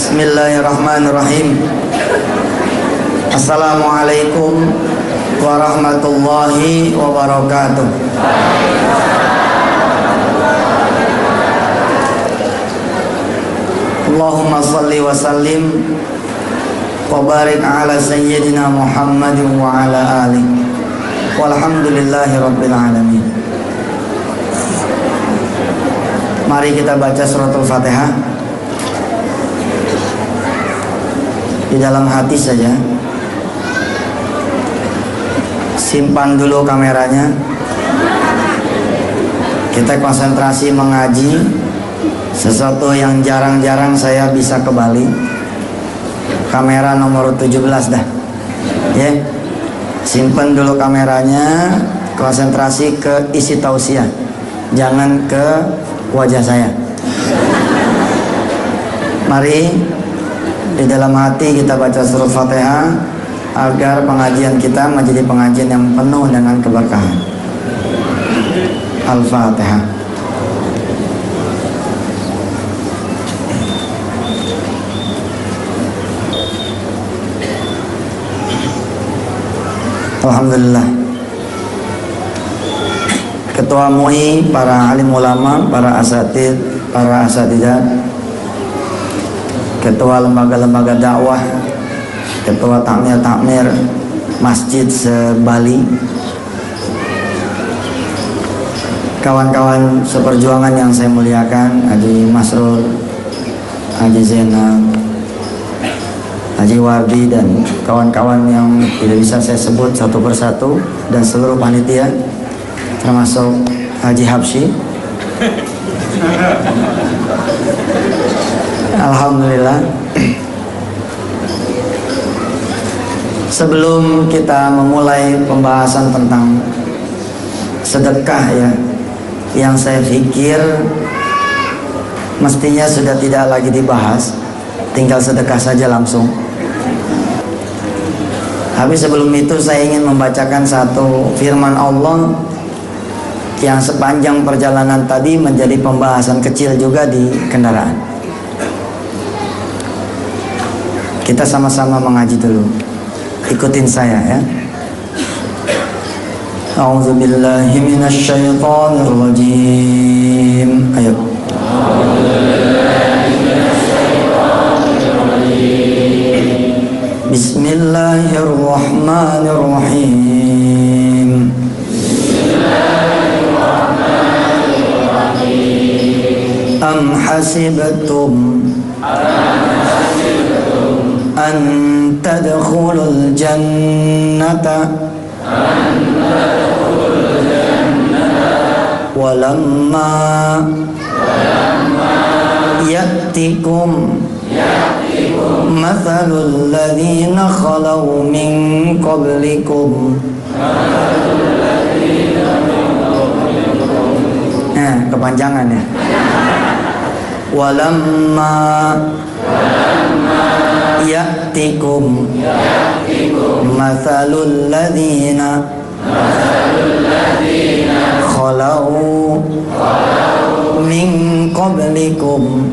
Bismillahirrahmanirrahim. Assalamualaikum warahmatullahi wabarakatuh. Allahumma salli wa sallim wa barik ala sayyidina Muhammadin wa ala alihi walhamdulillahi rabbil alamin. Mari kita baca suratul Fatihah di dalam hati saja. Simpan dulu kameranya. Kita konsentrasi mengaji sesuatu yang jarang-jarang saya bisa ke Bali. Kamera nomor 17 dah. Ya. Simpan dulu kameranya, konsentrasi ke isi tausiah. Jangan ke wajah saya. Mari di dalam hati kita baca surat Fatihah agar pengajian kita menjadi pengajian yang penuh dengan keberkahan. Al-Fatihah. Alhamdulillah. Ketua MUI, para alim ulama, para asatid, para asatidah, ketua lembaga-lembaga dakwah, ketua takmir masjid se-Bali, kawan-kawan seperjuangan yang saya muliakan, Haji Masrul, Haji Zainal, Haji Wardi, dan kawan-kawan yang tidak bisa saya sebut satu persatu, dan seluruh panitia termasuk Haji Habsyi. Alhamdulillah. Sebelum kita memulai pembahasan tentang sedekah ya, yang saya pikir mestinya sudah tidak lagi dibahas, tinggal sedekah saja langsung. Tapi sebelum itu saya ingin membacakan satu firman Allah yang sepanjang perjalanan tadi menjadi pembahasan kecil juga di kendaraan. Kita sama-sama mengaji dulu. Ikutin saya ya. A'udzubillahi minasyaitonir rajim. Ayo. Bismillahirrahmanirrahim. Am hasibtum an tadkhulul jannata walamma ya'tikum mathalul ladzina khalaw min qablikum. Nah, kepanjangan ya. Walamma ya'tikum mathalul ladzina khalaw min qablikum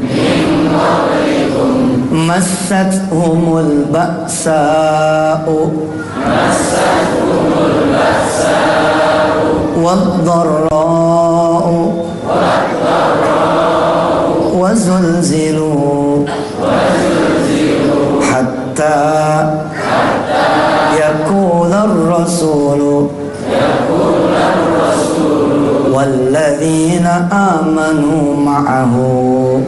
massathumul ba'sa'u wad-dharra'u wazulzilu hatta yaqula ar-rasulu walladzina amanu ma'ahu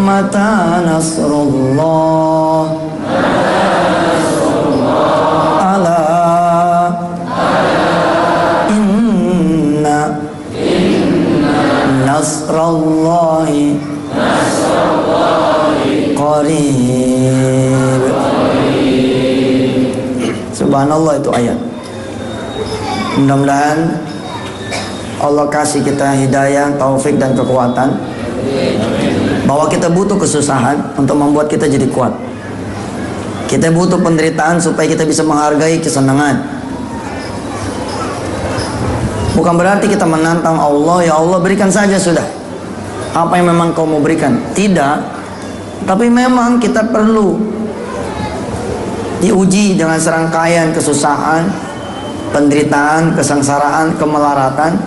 mata nasrullah ala inna nasrallahi qarib. Subhanallah, itu ayat. Mudah-mudahan Allah kasih kita hidayah, taufik, dan kekuatan, bahwa kita butuh kesusahan untuk membuat kita jadi kuat. Kita butuh penderitaan supaya kita bisa menghargai kesenangan. Bukan berarti kita menantang Allah, ya Allah berikan saja sudah. apa yang memang kau mau berikan. Tidak, tapi memang kita perlu diuji dengan serangkaian kesusahan, penderitaan, kesengsaraan, kemelaratan,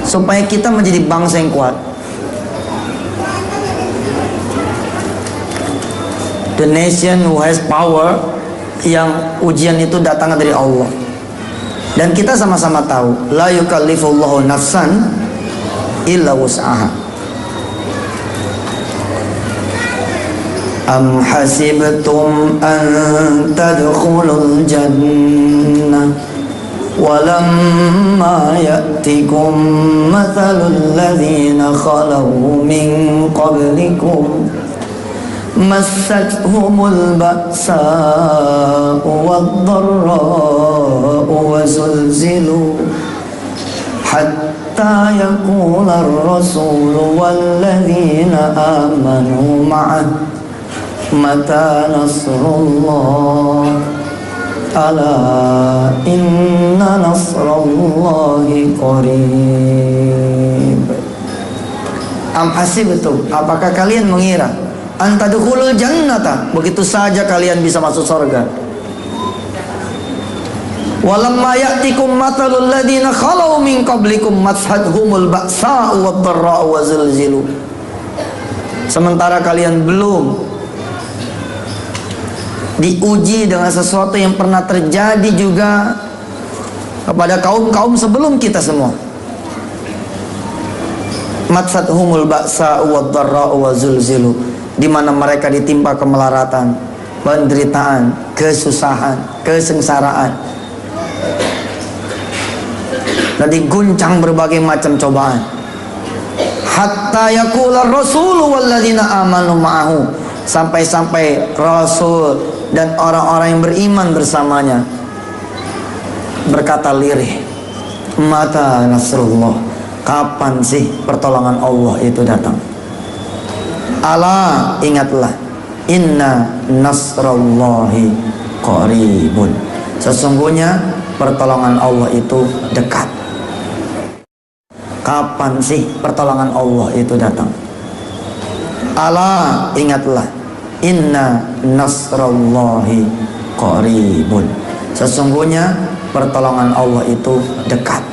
supaya kita menjadi bangsa yang kuat. The nation who has power, yang ujian itu datang dari Allah. Dan kita sama-sama tahu, la yukallifullahu nafsan illa wus'aha. Am hasibtum an tadkhulul jannah walamma ya'tikum mathalul ladzina khalau min qablikum massatuhumul ba'sa'u wad-dharra'u wa zulzilu hatta yaqula ar-rasulu walladzina amanu ma'ah mata nasrullah ala inna nasrallahi qarib. Am hasibtum, apakah kalian mengira antadkhulul jannata, begitu saja kalian bisa masuk surga. Walamma ya'tikum mathalul ladzina khalau min qablikum masadhumul ba'sa'u wad-dharra'u wa zulzilu. Sementara kalian belum diuji dengan sesuatu yang pernah terjadi juga kepada kaum-kaum sebelum kita semua. Masadhumul ba'sa'u wad-dharra'u wa zulzilu, di mana mereka ditimpa kemelaratan, penderitaan, kesusahan, kesengsaraan, dan diguncang berbagai macam cobaan. Hatta yaqula ar-rasulu walladzina amanu ma'ahu, sampai-sampai Rasul dan orang-orang yang beriman bersamanya berkata lirih, mata nasrullah, kapan sih pertolongan Allah itu datang? Ala, ingatlah, inna nasrallahi qaribun, sesungguhnya pertolongan Allah itu dekat. Kapan sih pertolongan Allah itu datang? Ala, ingatlah, inna nasrallahi qaribun, sesungguhnya pertolongan Allah itu dekat.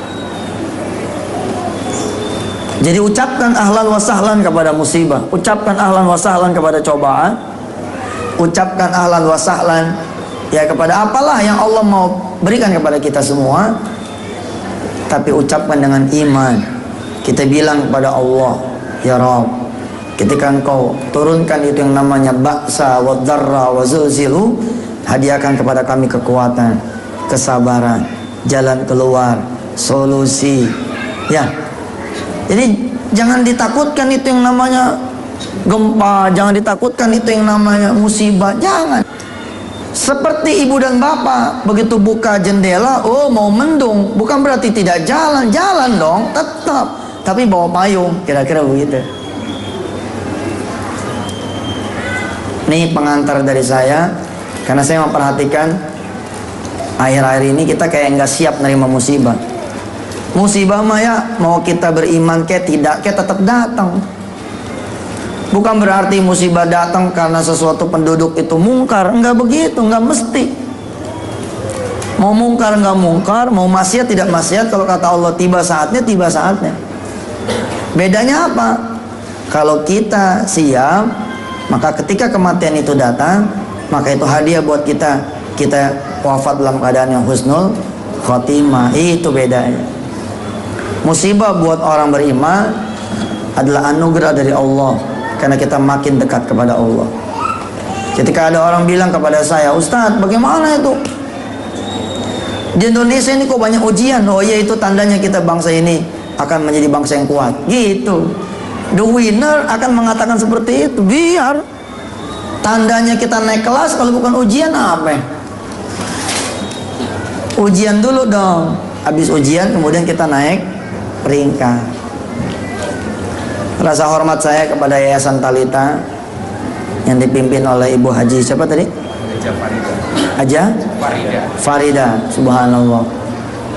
Jadi ucapkan ahlan wa sahlan kepada musibah, ucapkan ahlan wa sahlan kepada cobaan, ucapkan ahlan wa sahlan ya kepada apalah yang Allah mau berikan kepada kita semua. Tapi ucapkan dengan iman. Kita bilang kepada Allah, ya Rabb, ketika Engkau turunkan itu yang namanya ba'sa wa dharra wa zulzilu, hadiahkan kepada kami kekuatan, kesabaran, jalan keluar, solusi. Ya. Jadi jangan ditakutkan itu yang namanya gempa, jangan ditakutkan itu yang namanya musibah, jangan. Seperti ibu dan bapak, begitu buka jendela, oh mau mendung, bukan berarti tidak jalan, jalan dong, tetap, tapi bawa payung, kira-kira begitu. Ini pengantar dari saya, karena saya memperhatikan akhir-akhir ini kita kayak nggak siap nerima musibah. Musibah mah ya, mau kita beriman kayak tidak, kayak tetap datang. Bukan berarti musibah datang karena sesuatu penduduk itu mungkar, enggak begitu, enggak mesti. Mau mungkar enggak mungkar, mau maksiat tidak maksiat, kalau kata Allah tiba saatnya, tiba saatnya. Bedanya apa? Kalau kita siap, maka ketika kematian itu datang, maka itu hadiah buat kita. Kita wafat dalam keadaan yang husnul khotimah, itu bedanya. Musibah buat orang beriman adalah anugerah dari Allah, karena kita makin dekat kepada Allah. Ketika ada orang bilang kepada saya, Ustadz bagaimana itu? Di Indonesia ini kok banyak ujian. Oh iya, itu tandanya kita bangsa ini akan menjadi bangsa yang kuat. Gitu. The winner akan mengatakan seperti itu. Biar tandanya kita naik kelas, kalau bukan ujian apa? Ujian dulu dong. Habis ujian kemudian kita naik peringkat. Rasa hormat saya kepada Yayasan Talita yang dipimpin oleh Ibu Haji siapa tadi? Haja Farida. Subhanallah.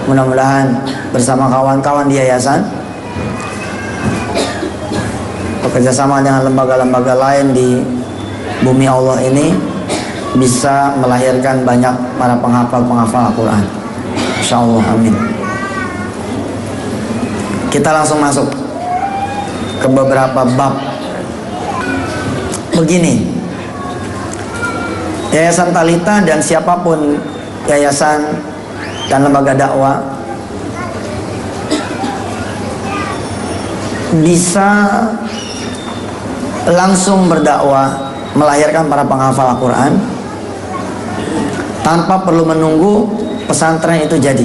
Mudah-mudahan bersama kawan-kawan di yayasan kerjasama dengan lembaga-lembaga lain di bumi Allah ini bisa melahirkan banyak para penghafal Al-Quran. Insya Allah, amin. Kita langsung masuk ke beberapa bab. Begini, Yayasan Talita dan siapapun yayasan dan lembaga dakwah bisa langsung berdakwah melahirkan para penghafal Al-Quran tanpa perlu menunggu pesantren itu jadi,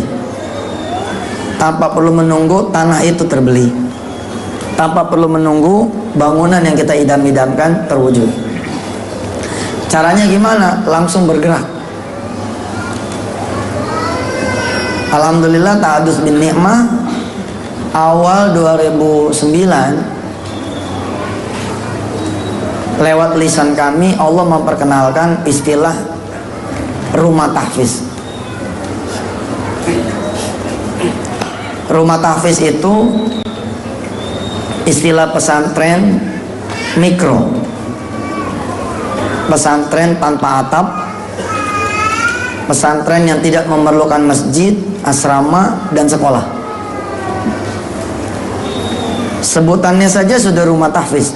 tanpa perlu menunggu tanah itu terbeli, tanpa perlu menunggu bangunan yang kita idam-idamkan terwujud. Caranya gimana? Langsung bergerak. Alhamdulillah, ta'adus bin ni'mah, awal 2009 lewat lisan kami Allah memperkenalkan istilah rumah tahfiz. Rumah tahfiz itu istilah pesantren mikro, pesantren tanpa atap, pesantren yang tidak memerlukan masjid, asrama, dan sekolah. Sebutannya saja sudah rumah tahfiz.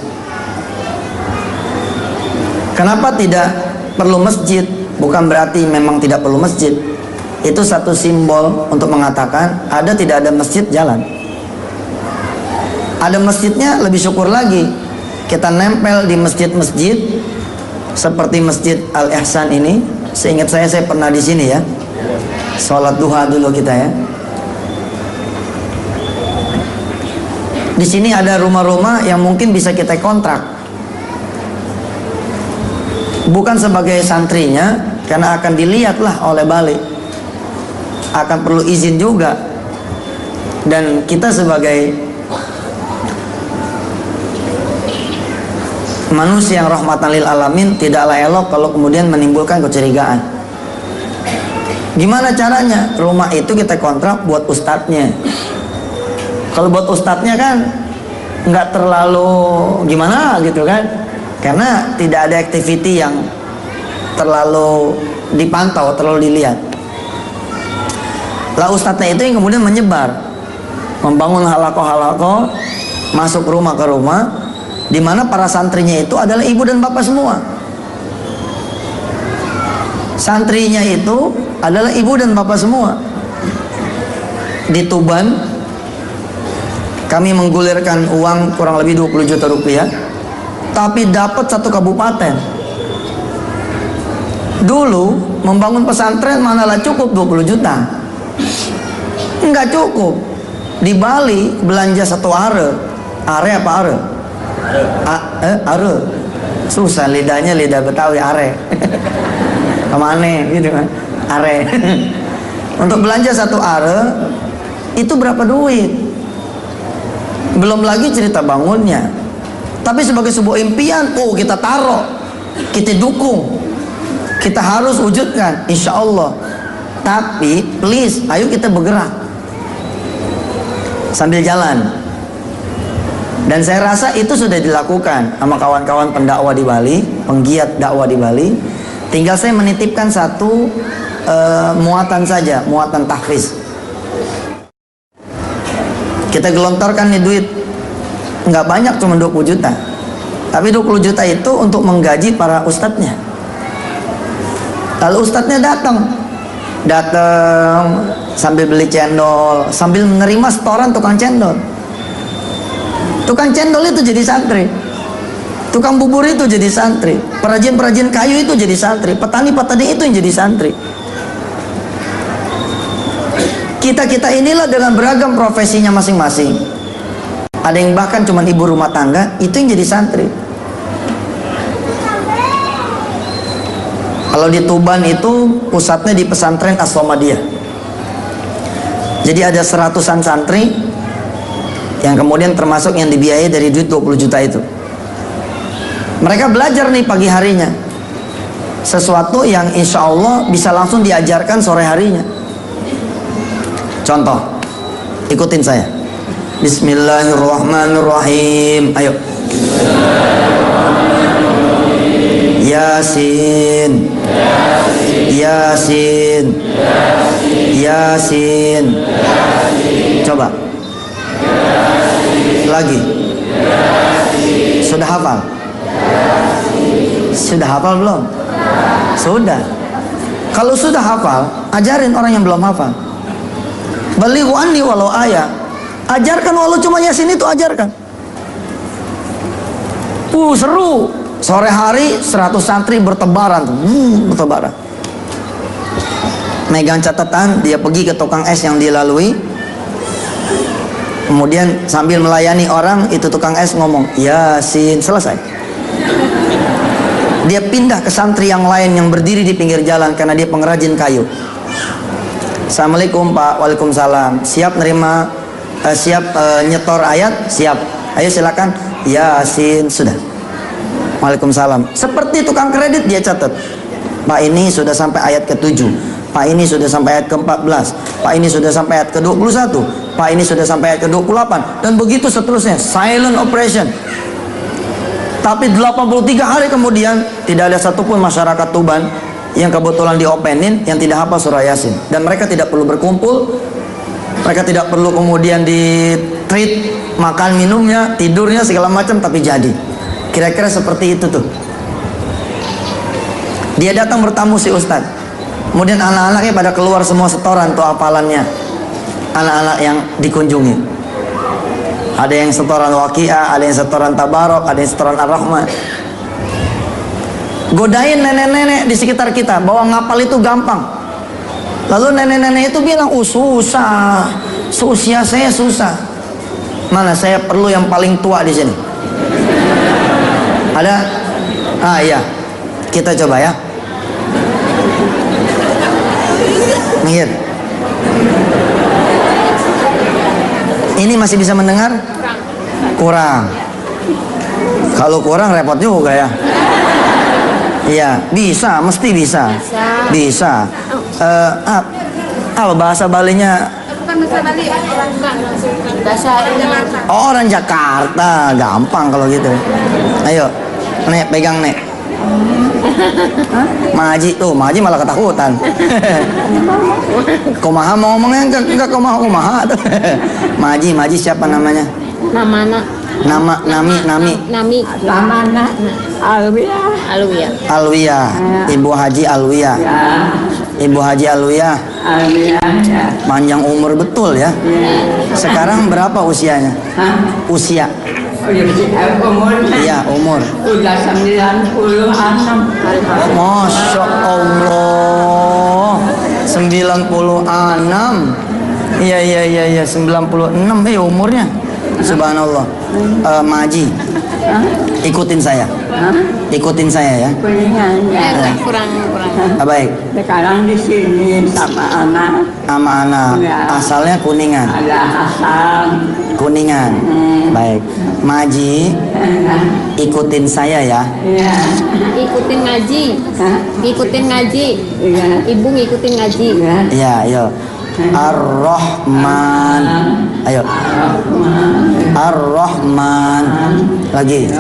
Kenapa tidak perlu masjid? Bukan berarti memang tidak perlu masjid. Itu satu simbol untuk mengatakan ada tidak ada masjid jalan. Ada masjidnya lebih syukur lagi. Kita nempel di masjid-masjid seperti Masjid Al-Ihsan ini. Seingat saya pernah di sini ya. Sholat duha dulu kita ya. Di sini ada rumah-rumah yang mungkin bisa kita kontrak. Bukan sebagai santrinya, karena akan dilihatlah oleh balik, akan perlu izin juga. Dan kita sebagai manusia yang rahmatan lil alamin tidaklah elok kalau kemudian menimbulkan kecurigaan. Gimana caranya? Rumah itu kita kontrak buat ustadznya. Kalau buat ustadznya kan nggak terlalu gimana gitu kan, karena tidak ada activity yang terlalu dipantau, terlalu dilihat. Lah ustadznya itu yang kemudian menyebar, membangun halaqah-halaqah, masuk rumah ke rumah, di mana para santrinya itu adalah ibu dan bapak semua. Santrinya itu adalah ibu dan bapak semua. Di Tuban kami menggulirkan uang kurang lebih 20 juta rupiah, tapi dapat satu kabupaten. Dulu membangun pesantren manalah cukup 20 juta. Enggak cukup. Di Bali belanja satu are apa are? Are. Susah lidahnya, lidah Betawi are. Kemana gitu kan? Are. Untuk belanja satu are itu berapa duit? Belum lagi cerita bangunnya. Tapi sebagai sebuah impian, oh kita taruh, kita dukung, kita harus wujudkan, insya Allah. Tapi please, ayo kita bergerak sambil jalan. Dan saya rasa itu sudah dilakukan sama kawan-kawan pendakwah di Bali, penggiat dakwah di Bali. Tinggal saya menitipkan satu muatan saja, muatan tahfiz. Kita gelontorkan nih duit, nggak banyak, cuma 20 juta. Tapi 20 juta itu untuk menggaji para ustadznya. Lalu ustadznya datang sambil beli cendol, sambil menerima setoran tukang cendol. Tukang cendol itu jadi santri, tukang bubur itu jadi santri, perajin-perajin kayu itu jadi santri, petani-petani itu yang jadi santri. Kita inilah dengan beragam profesinya masing-masing. Ada yang bahkan cuma ibu rumah tangga, itu yang jadi santri. Kalau di Tuban itu pusatnya di pesantren As-Samadiyah. Jadi ada 100-an santri yang kemudian termasuk yang dibiayai dari duit 20 juta itu. Mereka belajar nih pagi harinya sesuatu yang insya Allah bisa langsung diajarkan sore harinya. Contoh, ikutin saya. Bismillahirrahmanirrahim. Ayo. Yasin. Yasin. Yasin. Coba. Lagi. Sudah hafal? Sudah hafal belum? Sudah. Kalau sudah hafal, ajarin orang yang belum hafal. Balighu anni walau ayat. Ajarkan walau cuma Yasin itu, ajarkan. Seru. Sore hari 100 santri bertebaran, bertebaran. Megang catatan, dia pergi ke tukang es yang dilalui. Kemudian sambil melayani orang, itu tukang es ngomong Yasin, selesai. Dia pindah ke santri yang lain yang berdiri di pinggir jalan karena dia pengrajin kayu. Assalamualaikum Pak. Waalaikumsalam. Siap nerima, nyetor ayat? Siap. Ayo silakan. Yasin. Sudah. Waalaikumsalam. Seperti tukang kredit dia catat. Pak ini sudah sampai ayat ke-7. Pak ini sudah sampai ayat ke-14. Pak ini sudah sampai ayat ke-21. Pak ini sudah sampai ayat ke-28. Dan begitu seterusnya. Silent operation. Tapi 83 hari kemudian tidak ada satupun masyarakat Tuban yang kebetulan diopenin yang tidak hafal surah Yasin. Dan mereka tidak perlu berkumpul, mereka tidak perlu kemudian di treat makan minumnya, tidurnya segala macam, tapi jadi. Kira-kira seperti itu tuh. Dia datang bertamu si Ustadz. Kemudian anak-anaknya pada keluar semua setoran tuh hafalannya. Anak-anak yang dikunjungi. Ada yang setoran Waqiah, ada yang setoran Tabarok, ada yang setoran Ar-Rahman. Godain nenek-nenek di sekitar kita bahwa ngapal itu gampang. Lalu nenek-nenek itu bilang, susah, seusia saya susah. Mana saya perlu yang paling tua di sini? Ada? Iya. Kita coba ya. Minggir. Ini masih bisa mendengar? Kurang. Kalau kurang repot juga ya. Iya, bisa, mesti bisa. Bisa. Apa bahasa Balinya? Bukan bahasa Bali, bahasa Jakarta. Oh, orang Jakarta, gampang kalau gitu. Ayo, Nek, pegang Nek. Maji tuh, Maji malah ketakutan. Kumaha mau ngomongnya enggak kumaha tuh. Maji siapa namanya? Nami. Lamana. Alwiyah. Ibu Haji Alwiyah. Ibu Haji Alwiyah. Panjang umur betul ya. Sekarang berapa usianya? Usia? Iya, umur. Udah 96. Masya Allah. 96. Iya 96 umurnya. Subhanallah. Maji. Ikutin saya. Ikutin saya ya. Kurang. Baik. Sekarang di sini sama anak. Ya. Asalnya Kuningan. Ada asal Kuningan. Baik. Maji. Ikutin saya ya. Iya. Ikutin ngaji. Ikutin ngaji. Iya. Ibu ngikutin ngaji. Iya, ayo. Ar-Rahman. Ayo. Ar-Rahman. Lagi.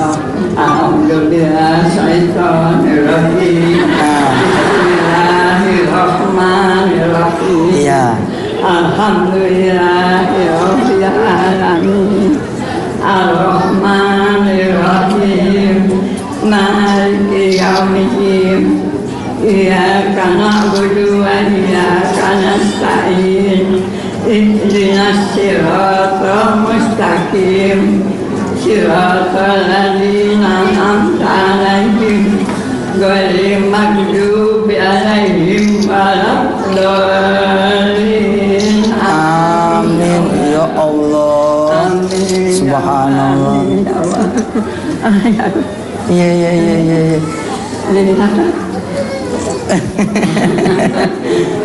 Alhamdulillah syaitanirrajim. Bismillahirrahmanirrahim. Iya. Alhamdulillahirabbil alamin. Ar-Rahmanirrahim. Maliki yaumiddin. Iyyaka na'budu wa iyyaka nasta'in. Ihdinas siratal mustaqim. Siratal ladzina an'amta 'alaihim ghairil maghdubi 'alaihim waladdallin. Amin ya Allah. Amin. Subhanallah. Iya.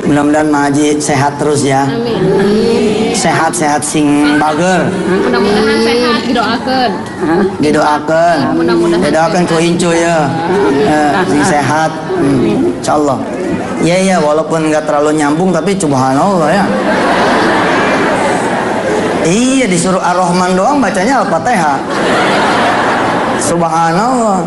Mudah-mudahan Maji sehat terus ya. Amin. Sehat sing bager. Mudah-mudahan sehat, didoakan. Didoakan ku incu ya. Sing sehat. Insyaallah. Iya walaupun nggak terlalu nyambung tapi subhanallah ya. Iya, disuruh Ar-Rahman doang bacanya Al-Fatihah. Subhanallah.